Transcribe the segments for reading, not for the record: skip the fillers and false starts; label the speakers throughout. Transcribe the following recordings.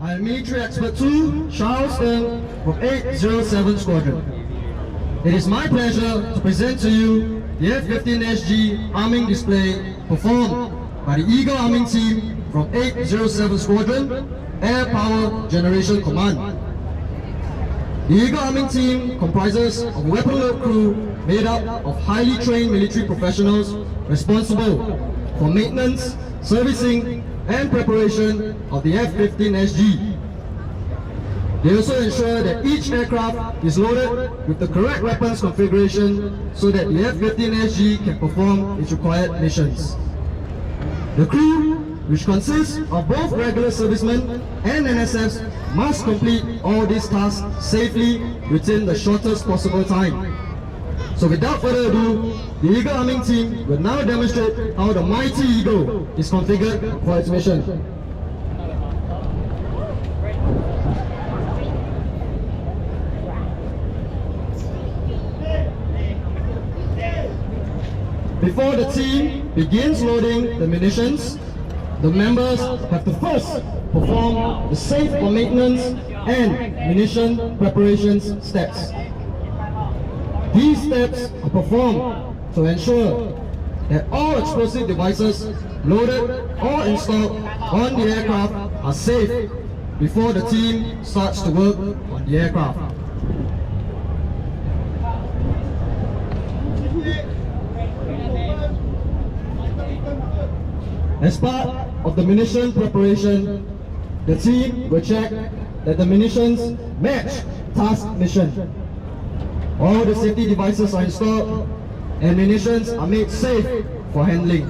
Speaker 1: I am Military Expert 2, Charles Ng from 807 Squadron. It is my pleasure to present to you the F-15SG arming display performed by the Eagle Arming Team from 807 Squadron, Air Power Generation Command. The Eagle Arming Team comprises of a weapon load crew made up of highly trained military professionals responsible for maintenance, servicing, and preparation of the F-15SG. They also ensure that each aircraft is loaded with the correct weapons configuration so that the F-15SG can perform its required missions. The crew, which consists of both regular servicemen and NSFs, must complete all these tasks safely within the shortest possible time. So without further ado, the Eagle Arming Team will now demonstrate how the mighty Eagle is configured for its mission. Before the team begins loading the munitions, the members have to first perform the safe for maintenance and munition preparations steps. These steps are performed to ensure that all explosive devices loaded or installed on the aircraft are safe before the team starts to work on the aircraft. As part of the munition preparation, the team will check that the munitions match task mission. All the safety devices are installed and munitions are made safe for handling.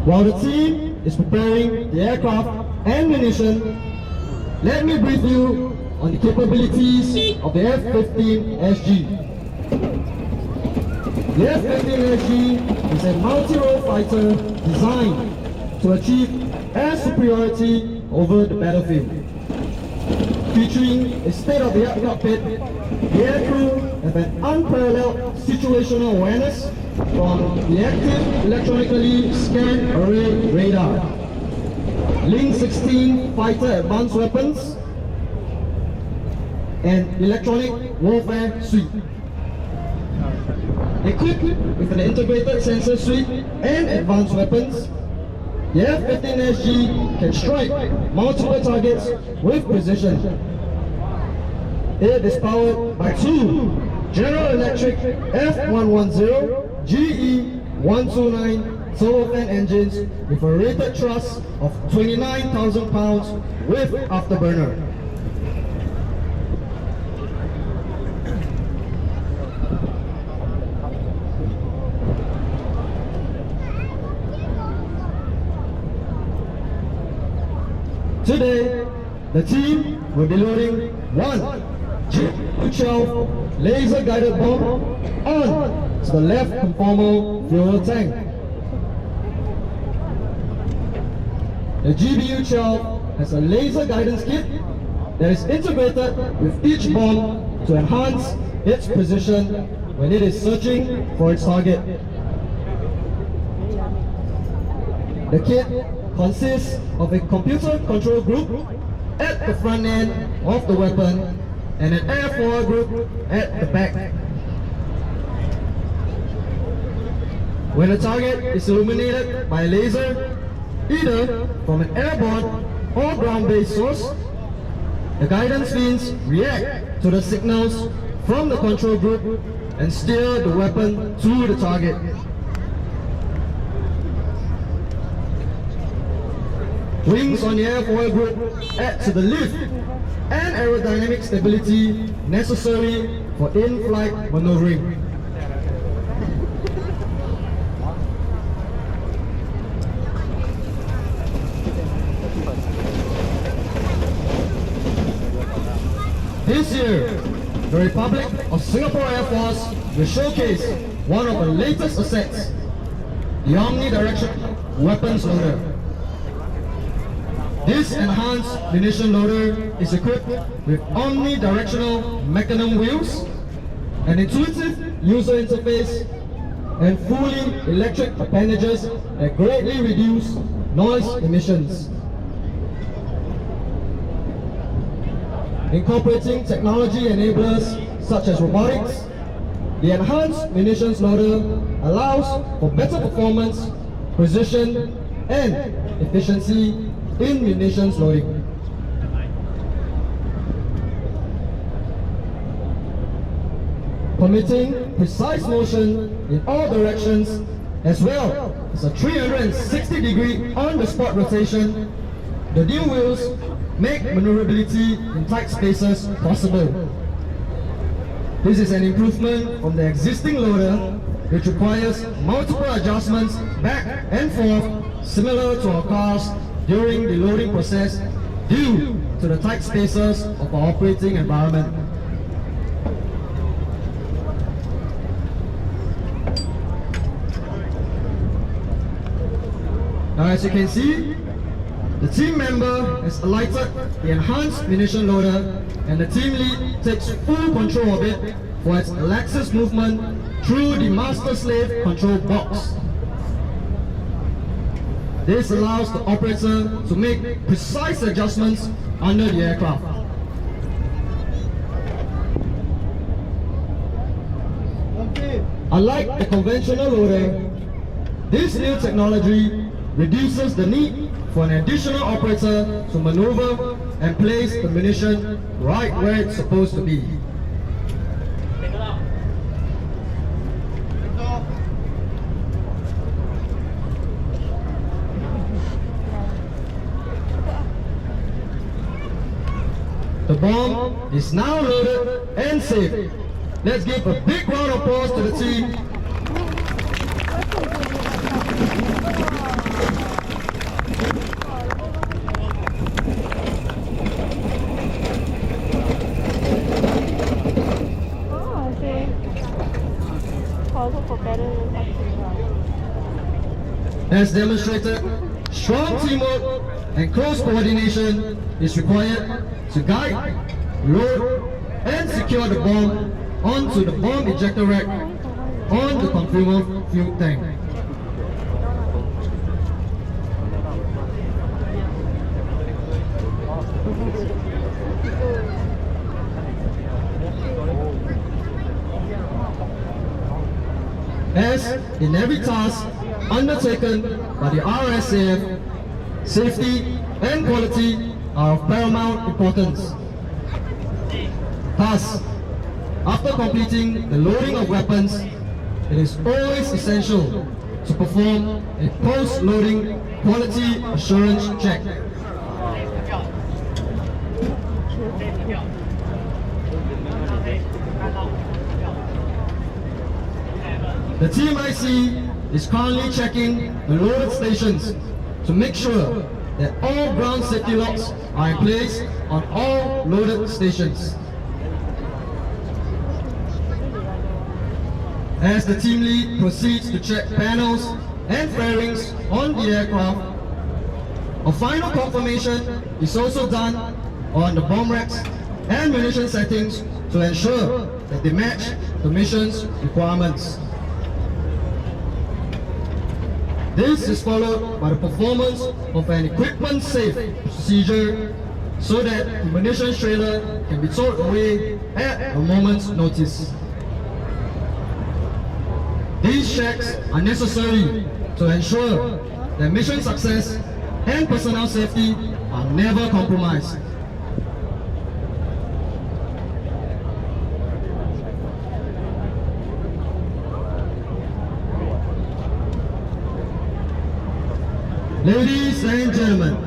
Speaker 1: While the team is preparing the aircraft and munition, let me brief you on the capabilities of the F-15SG. The F-15SG is a multi-role fighter designed to achieve air superiority over the battlefield. Featuring a state-of-the-art cockpit, the aircrew have an unparalleled situational awareness from the active electronically scanned array radar, Link 16 fighter advanced weapons, and electronic warfare suite. Equipped with an integrated sensor suite and advanced weapons, the F-15SG can strike multiple targets with precision. It is powered by two General Electric F-110 GE-129 turbofan engines with a rated thrust of 29,000 pounds with afterburner. Today, the team will be loading one GBU-12 laser-guided bomb on the left conformal fuel tank. The GBU-12 has a laser guidance kit that is integrated with each bomb to enhance its precision when it is searching for its target. The kit consists of a computer control group at the front end of the weapon and an airfoil group at the back. When a target is illuminated by a laser, either from an airborne or ground-based source, the guidance fins react to the signals from the control group and steer the weapon to the target. Wings on the airfoil group add to the lift and aerodynamic stability necessary for in-flight maneuvering. This year, the Republic of Singapore Air Force will showcase one of the latest assets, the omnidirectional weapons loader. This enhanced munition loader is equipped with omnidirectional mechanism wheels, an intuitive user interface, and fully electric appendages that greatly reduce noise emissions. Incorporating technology enablers such as robotics, the enhanced munitions loader allows for better performance, precision, and efficiency in munitions loading. Permitting precise motion in all directions, as well as a 360-degree on-the-spot rotation, the new wheels make maneuverability in tight spaces possible. This is an improvement from the existing loader, which requires multiple adjustments back and forth, similar to our cars during the loading process due to the tight spaces of our operating environment. Now, as you can see, the team member has alighted the enhanced munition loader, and the team lead takes full control of it for its axis movement through the master-slave control box. This allows the operator to make precise adjustments under the aircraft. Unlike the conventional loader, this new technology reduces the need for an additional operator to maneuver and place the munition right where it's supposed to be. The bomb is now loaded and safe. Let's give a big round of applause to the team. As demonstrated, strong teamwork and close coordination is required to guide, load, and secure the bomb onto the bomb ejector rack on the consumer fuel tank. As in every task undertaken by the RSAF, safety and quality are of paramount importance. Thus, after completing the loading of weapons, it is always essential to perform a post-loading quality assurance check. The Team IC is currently checking the loaded stations to make sure that all ground safety locks are in place on all loaded stations. As the team lead proceeds to check panels and fairings on the aircraft, a final confirmation is also done on the bomb racks and munition settings to ensure that they match the mission's requirements. This is followed by the performance of an equipment safe procedure so that the munitions trailer can be towed away at a moment's notice. These checks are necessary to ensure that mission success and personnel safety are never compromised. Ladies and gentlemen,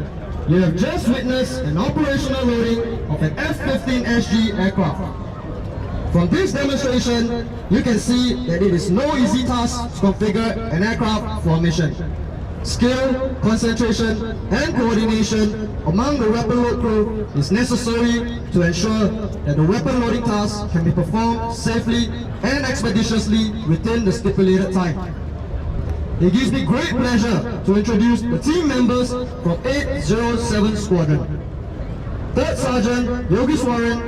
Speaker 1: you have just witnessed an operational loading of an F-15SG aircraft. From this demonstration, you can see that it is no easy task to configure an aircraft for a mission. Skill, concentration, and coordination among the weapon load crew is necessary to ensure that the weapon loading task can be performed safely and expeditiously within the stipulated time. It gives me great pleasure to introduce the team members from 807 Squadron. Third Sergeant Yogi Swaran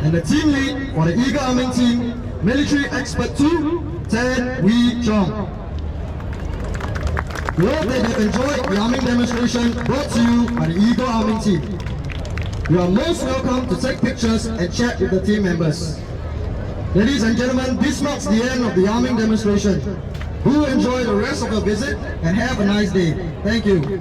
Speaker 1: and the team lead for the Eagle Arming Team, Military Expert 2, Tan Wee Chong. We hope that you enjoyed the arming demonstration brought to you by the Eagle Arming Team. You are most welcome to take pictures and chat with the team members. Ladies and gentlemen, this marks the end of the arming demonstration. Do enjoy the rest of your visit and have a nice day. Thank you.